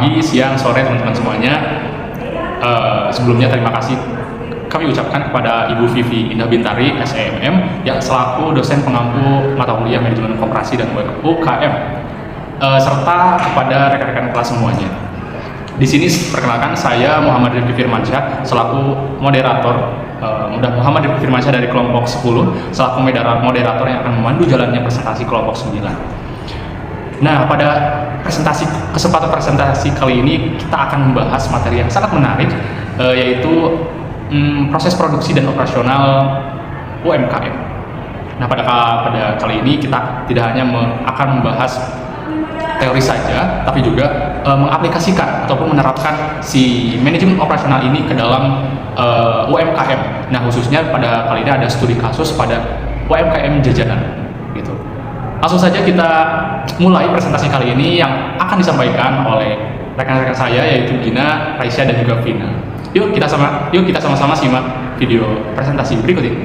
pagi, siang, sore teman-teman semuanya. Sebelumnya terima kasih kami ucapkan kepada Ibu Vivi Indah Bintari, SEMM, yang selaku dosen pengampu mata kuliah Manajemen Koperasi dan UKM, serta kepada rekan-rekan kelas semuanya. Di sini perkenalkan saya Muhammad Rifki Firmansyah selaku moderator, Muhammad Rifki Firmansyah dari kelompok 10 selaku moderator yang akan memandu jalannya presentasi kelompok 9. Nah, pada kesempatan presentasi kali ini kita akan membahas materi yang sangat menarik, yaitu proses produksi dan operasional UMKM. Nah, pada kali ini kita tidak hanya akan membahas teori saja, tapi juga mengaplikasikan ataupun menerapkan si manajemen operasional ini ke dalam UMKM. Nah, khususnya pada kali ini ada studi kasus pada UMKM jajanan, gitu. Langsung saja kita mulai presentasi kali ini yang akan disampaikan oleh rekan-rekan saya, yaitu Gina, Raisya, dan juga Vina. Yuk kita sama-sama simak video presentasi berikut ini.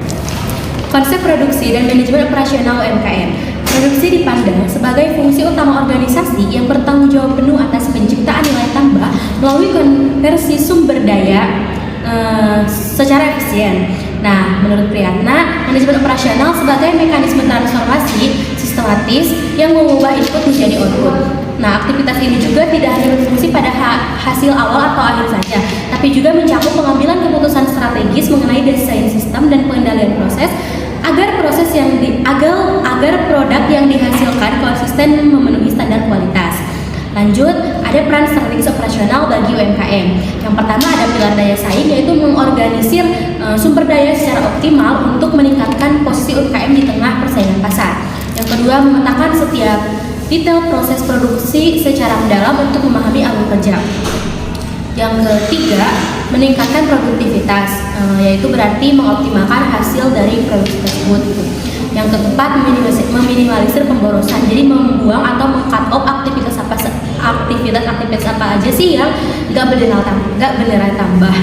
Konsep produksi dan manajemen operasional UMKM. Produksi dipandang sebagai fungsi utama organisasi yang bertanggung jawab penuh atas penciptaan nilai tambah melalui konversi sumber daya secara efisien. Nah, menurut Priyatna, manajemen operasional sebagai mekanisme transformasi sistematis yang mengubah input menjadi output. Nah, aktivitas ini juga tidak hanya berfungsi pada hasil awal atau akhir saja, tapi juga mencakup pengambilan keputusan strategis mengenai desain sistem dan pengendalian proses agar produk yang dihasilkan konsisten memenuhi standar kualitas. Lanjut, ada peran strategis operasional bagi UMKM. Yang pertama ada pilar daya saing, yaitu mengorganisir sumber daya secara optimal untuk meningkatkan posisi UMKM di tengah persaingan pasar. Yang kedua, memetakan setiap detail proses produksi secara mendalam untuk memahami alur kerja. Yang ketiga, meningkatkan produktivitas, yaitu berarti mengoptimalkan hasil dari produksi tersebut. Yang keempat, meminimalisir pemborosan, jadi membuang atau meng-cut off aktivitas apa aja sih yang nggak beneran tambah.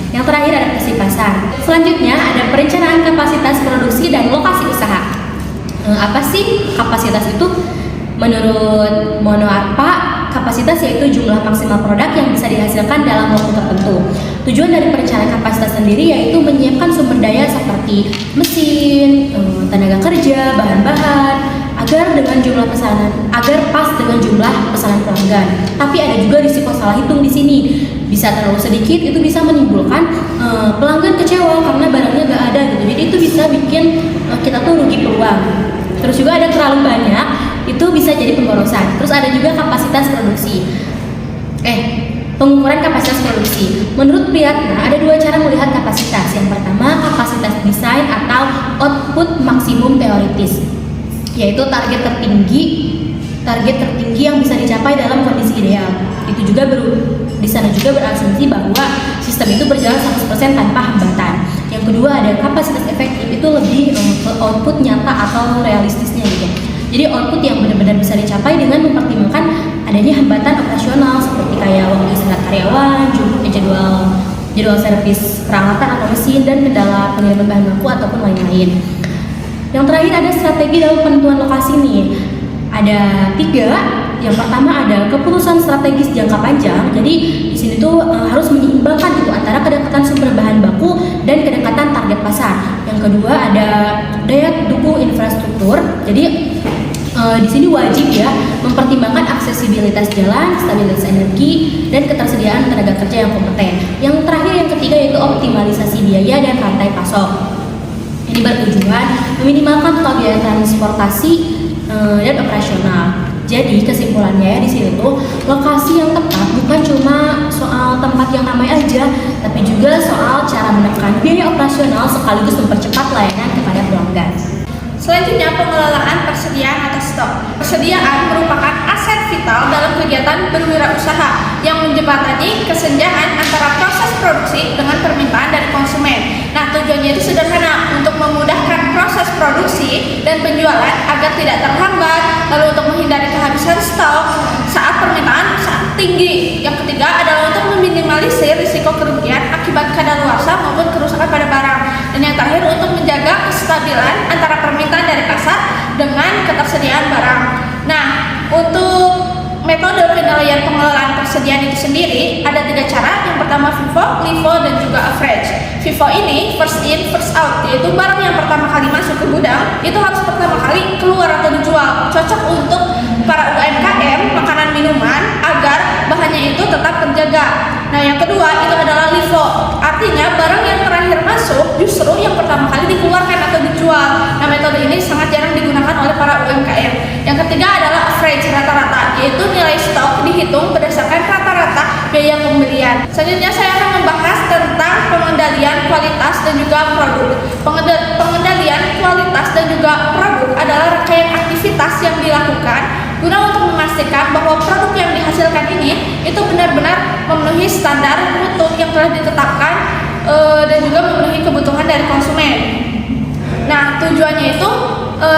Yang terakhir ada posisi pasar. Selanjutnya ada perencanaan kapasitas produksi dan lokasi usaha. Apa sih kapasitas itu? Menurut Monoarpa, kapasitas yaitu jumlah maksimal produk yang bisa dihasilkan dalam waktu tertentu. Tujuan dari perencanaan kapasitas sendiri yaitu menyiapkan sumber daya seperti mesin, tenaga kerja, bahan-bahan, agar pas dengan jumlah pesanan pelanggan. Tapi ada juga risiko salah hitung di sini. Bisa terlalu sedikit, itu bisa menimbulkan pelanggan kecewa karena barangnya nggak ada gitu. Jadi itu bisa bikin kita tuh rugi peluang. Terus juga ada terlalu banyak, itu bisa jadi pemborosan. Terus ada juga kapasitas produksi. Pengukuran kapasitas produksi. Menurut Priyatna, ada dua cara melihat kapasitas. Yang pertama, kapasitas desain atau output maksimum teoritis, yaitu target tertinggi yang bisa dicapai dalam kondisi ideal. Itu juga di sana juga berasumsi bahwa sistem itu berjalan 100% tanpa hambatan. Yang kedua ada kapasitas efektif, itu lebih ke output nyata atau realistisnya gitu. Jadi output yang benar-benar bisa dicapai dengan mempertimbangkan adanya hambatan operasional seperti kayak waktu istirahat karyawan, jadwal servis peralatan atau mesin, dan kendala pengiriman bahan baku ataupun lain-lain. Yang terakhir ada strategi dalam penentuan lokasi nih. Ada 3. Yang pertama ada keputusan strategis jangka panjang. Jadi di sini tuh harus menyeimbangkan itu antara kedekatan sumber bahan baku dan kedekatan target pasar. Yang kedua ada daya dukung infrastruktur. Jadi di sini wajib ya mempertimbangkan aksesibilitas jalan, stabilitas energi, dan ketersediaan tenaga kerja yang kompeten. Yang terakhir yang ketiga yaitu optimalisasi biaya dan rantai pasok. Ini bertujuan meminimalkan total biaya transportasi dan operasional. Jadi kesimpulannya ya di sini tuh lokasi yang tepat bukan cuma soal tempat yang ramai aja, tapi juga soal cara menekan biaya operasional sekaligus mempercepat layanan kepada pelanggan. Selanjutnya, pengelolaan persediaan atau stok. Persediaan merupakan aset vital dalam kegiatan berwirausaha yang menjembatani kesenjangan antara proses produksi dengan permintaan dari konsumen. Nah, tujuannya itu sederhana, untuk memudahkan proses produksi dan penjualan agar tidak terhambat, lalu untuk menghindari kehabisan stok saat permintaan sangat tinggi. Yang ketiga adalah untuk meminimalisir risiko kerugian akibat kadaluarsa maupun kerusakan pada barang. Dan yang terakhir untuk menjaga kestabilan antara permintaan dari pasar dengan ketersediaan barang. Nah, untuk metode penilaian pengelolaan persediaan itu sendiri ada 3 cara. Yang pertama FIFO, LIFO, dan juga average. FIFO ini first in, first out, yaitu barang yang pertama kali masuk ke gudang itu harus pertama kali keluar atau dijual. Cocok untuk para UMKM makanan minuman agar bahannya itu tetap terjaga. Nah, yang kedua itu adalah LIFO, artinya barang yang terakhir masuk justru yang pertama kali dikeluarkan atau dijual. Nah, metode ini sangat jarang digunakan oleh para UMKM. Yang ketiga adalah average, rata-rata, yaitu nilai stok dihitung berdasarkan rata-rata biaya pembelian. Selanjutnya saya akan membahas tentang pengendalian kualitas dan juga produk. Pengendalian kualitas dan juga produk adalah rangkaian aktivitas yang dilakukan guna untuk memastikan bahwa produk yang dihasilkan ini itu benar-benar memenuhi standar mutu yang telah ditetapkan dan juga memenuhi kebutuhan dari konsumen. Nah, tujuannya itu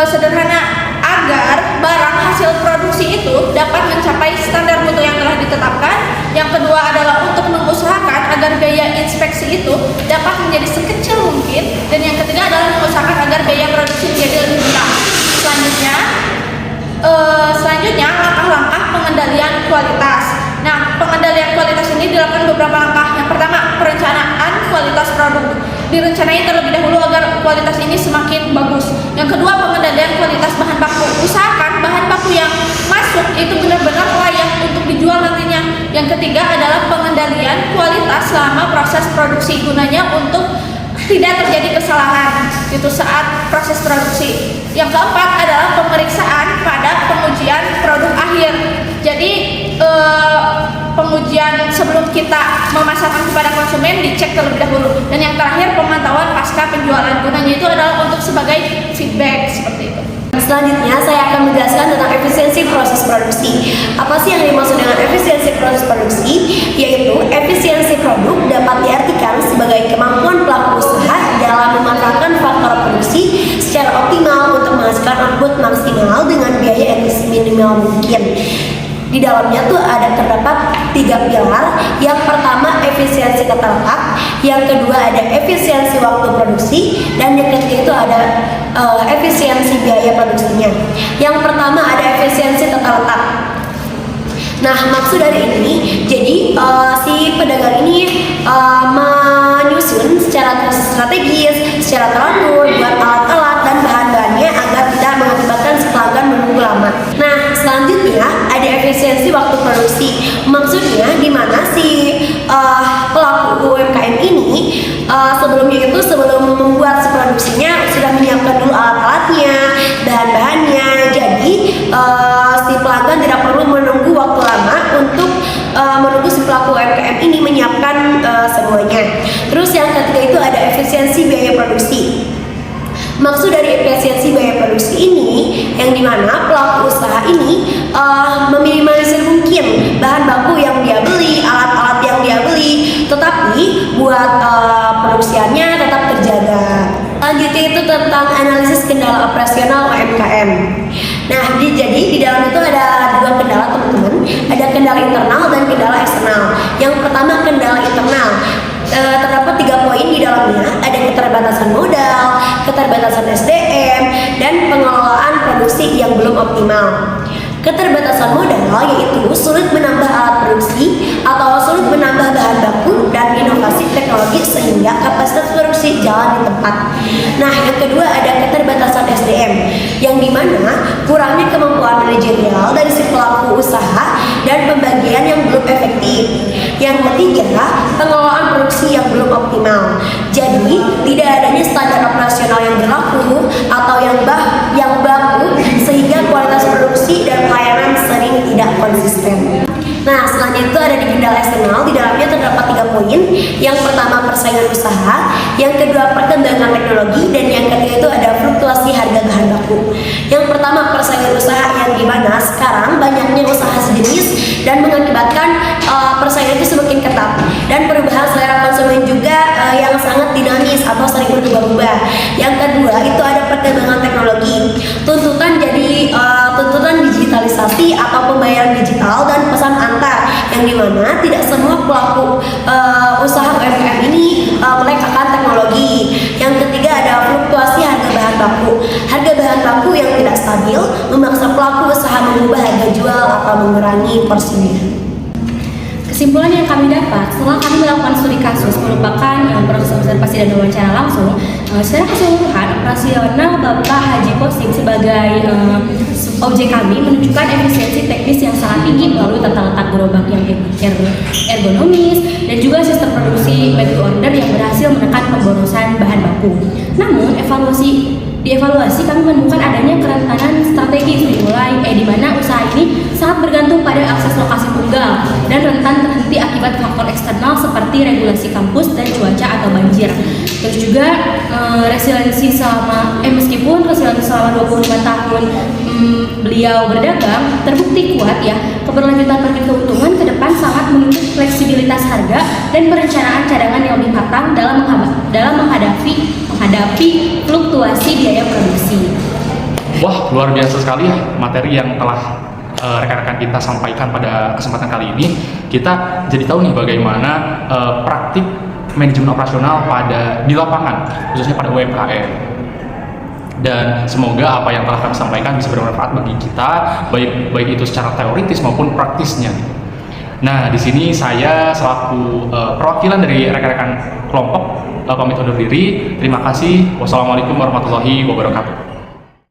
sederhana, agar barang hasil produksi itu dapat mencapai standar mutu yang telah ditetapkan. Yang kedua adalah untuk mengusahakan agar biaya inspeksi itu dapat menjadi sekecil mungkin, dan yang ketiga adalah mengusahakan agar biaya produksi menjadi lebih murah. Selanjutnya langkah-langkah pengendalian kualitas. Nah, pengendalian kualitas ini dilakukan beberapa langkah. Yang pertama, perencanaan kualitas produk. Direncanai terlebih dahulu agar kualitas ini semakin bagus. Yang kedua, pengendalian kualitas bahan baku. Usahakan bahan baku yang masuk itu benar-benar layak untuk dijual nantinya. Yang ketiga adalah pengendalian kualitas selama proses produksi, gunanya untuk tidak terjadi kesalahan itu saat proses produksi. Yang keempat adalah pemeriksaan pada pengujian produk akhir. Jadi pengujian sebelum kita memasarkan kepada konsumen dicek terlebih dahulu. Dan yang terakhir, pemantauan pasca penjualan, gunanya itu adalah untuk sebagai feedback, seperti itu. Selanjutnya saya akan menjelaskan tentang efisiensi proses produksi. Apa sih yang dimaksud dengan efisiensi proses produksi? Yaitu efisiensi produk dapat diartikan sebagai kemampuan pelaku usaha dalam memanfaatkan faktor produksi secara optimal untuk menghasilkan output maksimal dengan biaya yang minimal mungkin. Di dalamnya tuh terdapat 3 pilar. Yang pertama efisiensi tata letak, yang kedua ada efisiensi waktu produksi, dan yang ketiga itu ada efisiensi biaya produksinya. Yang pertama ada efisiensi tata letak. Nah, maksud dari ini, jadi si pedagang ini menyusun secara strategis, secara teratur buat alat-alat dan bahan-bahannya agar tidak mengakibatkan si pelanggan menunggu lama. Nah, selanjutnya ada efisiensi waktu produksi. Maksudnya di mana si pelaku UMKM ini sebelum membuat si produksinya sudah menyiapkan dulu alat-alatnya, bahan-bahannya. Jadi si pelanggan tidak perlu menunggu waktu lama untuk menunggu si pelaku UMKM ini menyiapkan semuanya. Terus yang ketiga itu ada efisiensi biaya produksi. Maksud dari efisiensi biaya produksi ini yang dimana pelaku usaha ini meminimalisir mungkin bahan baku yang dia beli, alat-alat yang dia beli, tetapi buat produksiannya tetap terjaga. Selanjutnya itu tentang analisis kendala operasional UMKM. Nah, jadi di dalam itu ada 2 kendala, teman-teman. Ada kendala internal dan kendala eksternal. Yang pertama kendala internal. Terdapat 3 poin di dalamnya. Ada keterbatasan modal, keterbatasan SDM, dan pengelolaan produksi yang belum optimal. Keterbatasan modal yaitu sulit menambah alat produksi atau sulit menambah bahan baku dan inovasi teknologi sehingga kapasitas produksi jalan di tempat. Nah, yang kedua ada keterbatasan SDM yang dimana kurangnya kemampuan manajerial dari si pelaku usaha dan pembagian yang belum efektif. Yang ketiga, pengelolaan produksi yang belum optimal. Jadi, tidak adanya standar operasional yang berlaku atau yang baku sehingga kualitas produksi dan pelayanan sering tidak konsisten. Nah, selanjutnya itu ada di kendala eksternal. Di dalamnya terdapat 3 poin. Yang pertama persaingan usaha, yang kedua perkembangan teknologi, dan yang ketiga itu ada fluktuasi harga bahan baku. Yang pertama persaingan usaha yang dimana sekarang banyaknya usaha sejenis dan mengakibatkan persaingan itu semakin ketat dan perubahan selera konsumen juga yang sangat dinamis atau sering berubah-ubah. Yang kedua itu ada perkembangan teknologi, tuntutan digitalisasi atau pembayaran digital dan pesan antar yang dimana tidak semua pelaku usaha UMKM ini melek akan teknologi. Yang ketiga ada fluktuasi harga bahan baku. Harga bahan baku yang tidak stabil memaksa pelaku usaha mengubah harga jual atau mengurangi porsinya. Kesimpulan yang kami dapat setelah kami melakukan studi kasus merupakan proses observasi dan wawancara langsung, secara keseluruhan operasional Bapak Haji Kosim sebagai objek kami menunjukkan efisiensi teknis yang sangat tinggi melalui tata letak gerobak yang ergonomis dan juga sistem produksi back to order yang berhasil menekan pemborosan bahan baku. Namun dievaluasi kami menemukan adanya kerentanan strategis di mana usaha ini sangat bergantung pada akses lokasi tunggal dan rentan terhenti akibat faktor eksternal seperti regulasi kampus dan cuaca atau banjir. Terus juga meskipun resiliensi selama 25 tahun beliau berdagang terbukti kuat ya, keberlanjutan margin keuntungan ke depan sangat menuntut fleksibilitas harga dan perencanaan cadangan yang lebih matang dalam menghadapi fluktuasi biaya produksi. Wah, luar biasa sekali ya materi yang telah rekan-rekan kita sampaikan pada kesempatan kali ini. Kita jadi tahu nih bagaimana praktik manajemen operasional di lapangan, khususnya pada UMKM. Dan semoga apa yang telah kami sampaikan bisa bermanfaat bagi kita, baik itu secara teoritis maupun praktisnya. Nah, di sini saya selaku perwakilan dari rekan-rekan kelompok pamit undur diri. Terima kasih. Wassalamualaikum warahmatullahi wabarakatuh.